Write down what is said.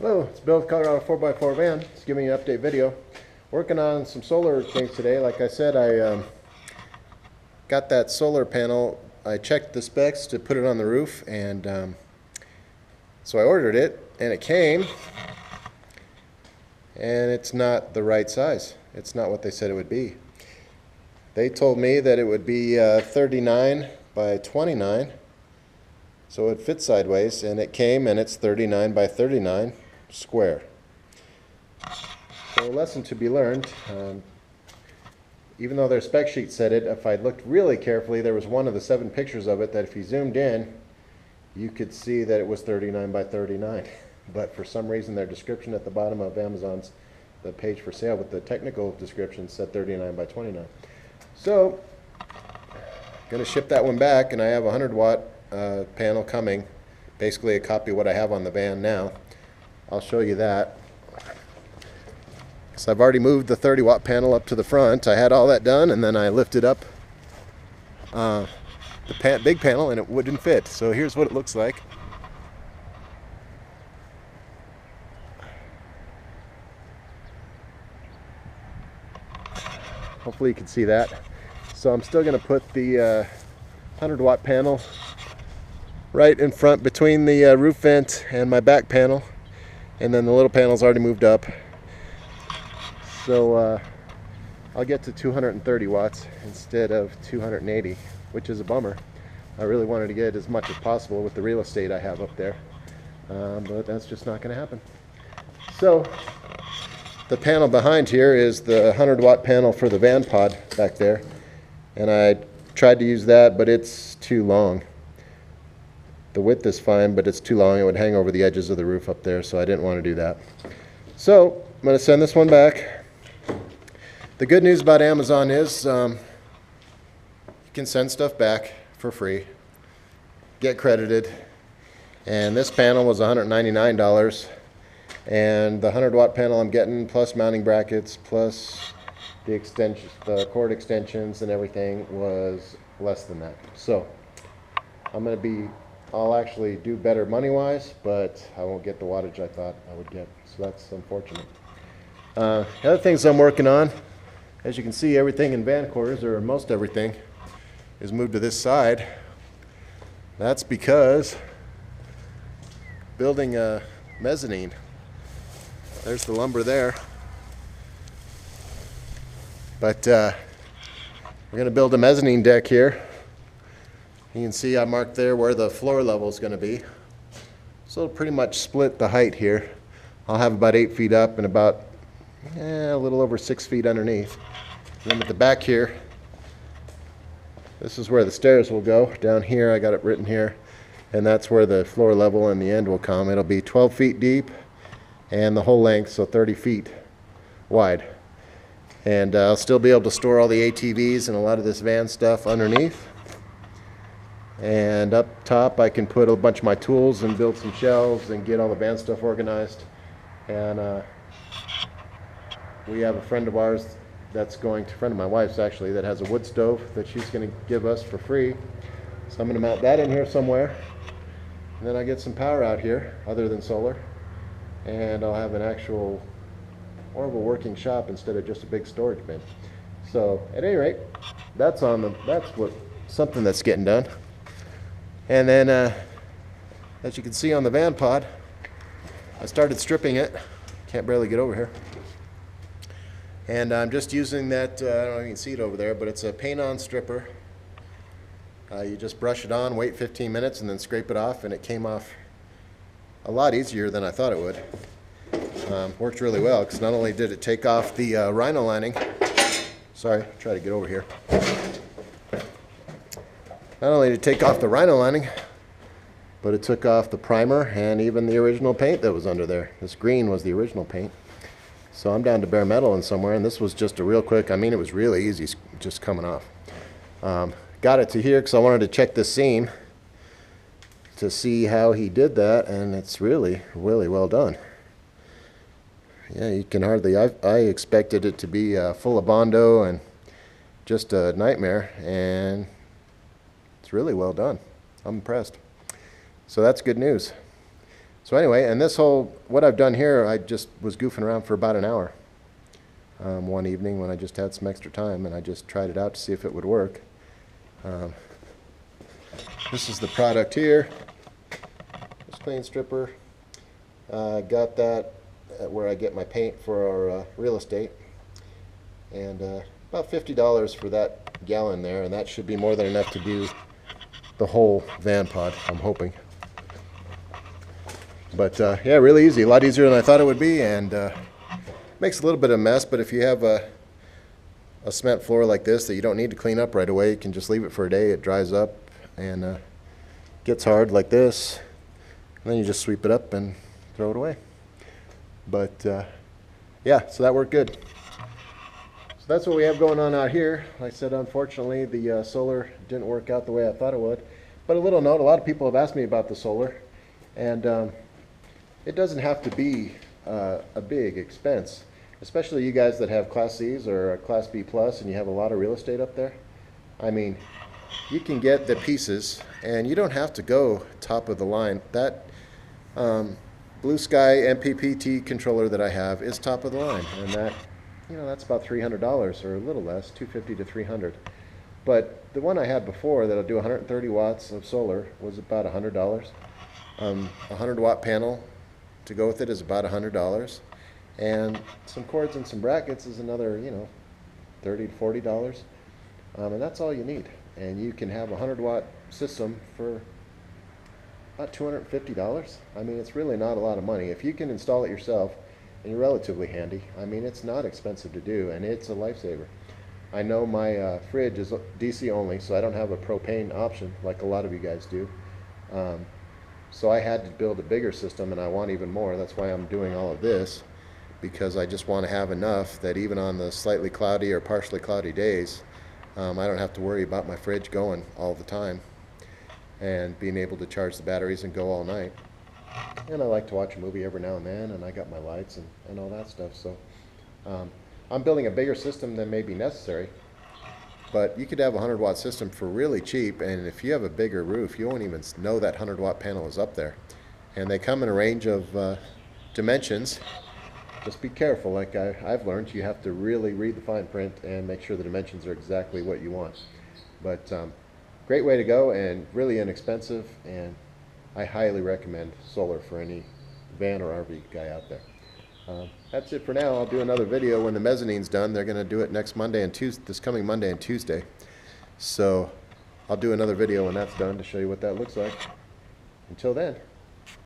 Hello, it's Bill with Colorado 4x4 Van. Just giving you an update video. Working on some solar things today. Like I said, I got that solar panel. I checked the specs to put it on the roof, and so I ordered it, and it came, and it's not the right size. It's not what they said it would be. They told me that it would be 39 by 29, so it fits sideways, and it came and it's 39 by 39 square. So a lesson to be learned. Even though their spec sheet said it, if I looked really carefully, there was one of the 7 pictures of it that if you zoomed in, you could see that it was 39 by 39. But for some reason, their description at the bottom of Amazon's the page for sale with the technical description said 39 by 29. So, going to ship that one back, and I have a 100-watt panel coming, basically a copy of what I have on the van now. I'll show you that. So I've already moved the 30-watt panel up to the front. I had all that done, and then I lifted up the big panel, and it wouldn't fit. So here's what it looks like. Hopefully you can see that. So I'm still going to put the 100-watt panel right in front between the roof vent and my back panel, and then the little panel's already moved up. So I'll get to 230 watts instead of 280, which is a bummer. I really wanted to get as much as possible with the real estate I have up there, but that's just not going to happen. So the panel behind here is the 100-watt panel for the VanPod back there, and I tried to use that, but it's too long. The width is fine, but it's too long. It would hang over the edges of the roof up there, so I didn't want to do that. So I'm going to send this one back. The good news about Amazon is you can send stuff back for free, get credited, and this panel was $199, and the 100-watt panel I'm getting, plus mounting brackets, plus the extensions, the cord extensions and everything, was less than that. So I'll actually do better money-wise, but I won't get the wattage I thought I would get. So that's unfortunate. The other things I'm working on, as you can see, everything in van quarters, or most everything, is moved to this side. That's because building a mezzanine. There's the lumber there. But we're going to build a mezzanine deck here. You can see I marked there where the floor level is going to be. So it'll pretty much split the height here. I'll have about 8 feet up and about a little over 6 feet underneath. And then at the back here, this is where the stairs will go. Down here, I got it written here, and that's where the floor level and the end will come. It'll be 12 feet deep and the whole length, so 30 feet wide. And I'll still be able to store all the ATVs and a lot of this van stuff underneath. And up top I can put a bunch of my tools and build some shelves and get all the van stuff organized. And we have a friend of ours that's going to, friend of my wife's actually, that has a wood stove that she's going to give us for free. So I'm going to mount that in here somewhere. And then I get some power out here other than solar. And I'll have an actual more of a working shop instead of just a big storage bin. So at any rate, that's something that's getting done. And then as you can see on the VanPod, I started stripping it. Can't barely get over here. And I'm just using that, I don't know if you can see it over there, but it's a paint-on stripper. You just brush it on, wait 15 minutes, and then scrape it off, and it came off a lot easier than I thought it would. Worked really well, because not only did it take off the rhino lining, sorry, try to get over here. Not only did it take off the rhino lining, but it took off the primer and even the original paint that was under there. This green was the original paint. So I'm down to bare metal in somewhere, and this was just a real quick, I mean, it was really easy just coming off. Got it to here because I wanted to check the seam to see how he did that, and it's really, really well done. Yeah, you can hardly, I expected it to be full of Bondo and just a nightmare, and it's really well done. I'm impressed. So that's good news. So anyway, and this whole, what I've done here, I just was goofing around for about an hour one evening when I just had some extra time, and I just tried it out to see if it would work. This is the product here. This clean stripper. Got that at where I get my paint for our real estate, and about $50 for that gallon there, and that should be more than enough to do the whole VanPod, I'm hoping. But yeah, really easy, a lot easier than I thought it would be, and makes a little bit of a mess, but if you have a cement floor like this that you don't need to clean up right away, you can just leave it for a day. It dries up and gets hard like this, and then you just sweep it up and throw it away. But yeah, so that worked good. So that's what we have going on out here. Like I said, unfortunately the solar didn't work out the way I thought it would. But a little note, a lot of people have asked me about the solar, and it doesn't have to be a big expense, especially you guys that have Class C's or Class B plus and you have a lot of real estate up there. I mean, you can get the pieces and you don't have to go top of the line. That Blue Sky MPPT controller that I have is top of the line, and that, you know, that's about $300 or a little less, $250 to $300. But the one I had before that'll do 130 watts of solar was about $100. A 100-watt panel to go with it is about $100, and some cords and some brackets is another, you know, $30 to $40, and that's all you need. And you can have a 100-watt system for about $250. I mean, it's really not a lot of money. If you can install it yourself, and you're relatively handy, I mean, it's not expensive to do, and it's a lifesaver. I know my fridge is DC only, so I don't have a propane option like a lot of you guys do. So I had to build a bigger system, and I want even more. That's why I'm doing all of this, because I just want to have enough that even on the slightly cloudy or partially cloudy days, I don't have to worry about my fridge going all the time and being able to charge the batteries and go all night. And I like to watch a movie every now and then, and I got my lights and all that stuff. So I'm building a bigger system than may be necessary, but you could have a 100-watt system for really cheap, and if you have a bigger roof, you won't even know that 100-watt panel is up there. And they come in a range of dimensions. Just be careful, like I've learned, you have to really read the fine print and make sure the dimensions are exactly what you want. But great way to go, and really inexpensive, and I highly recommend solar for any van or RV guy out there. That's it for now. I'll do another video when the mezzanine's done. They're going to do it next Monday and Tuesday, this coming Monday and Tuesday. So I'll do another video when that's done to show you what that looks like. Until then.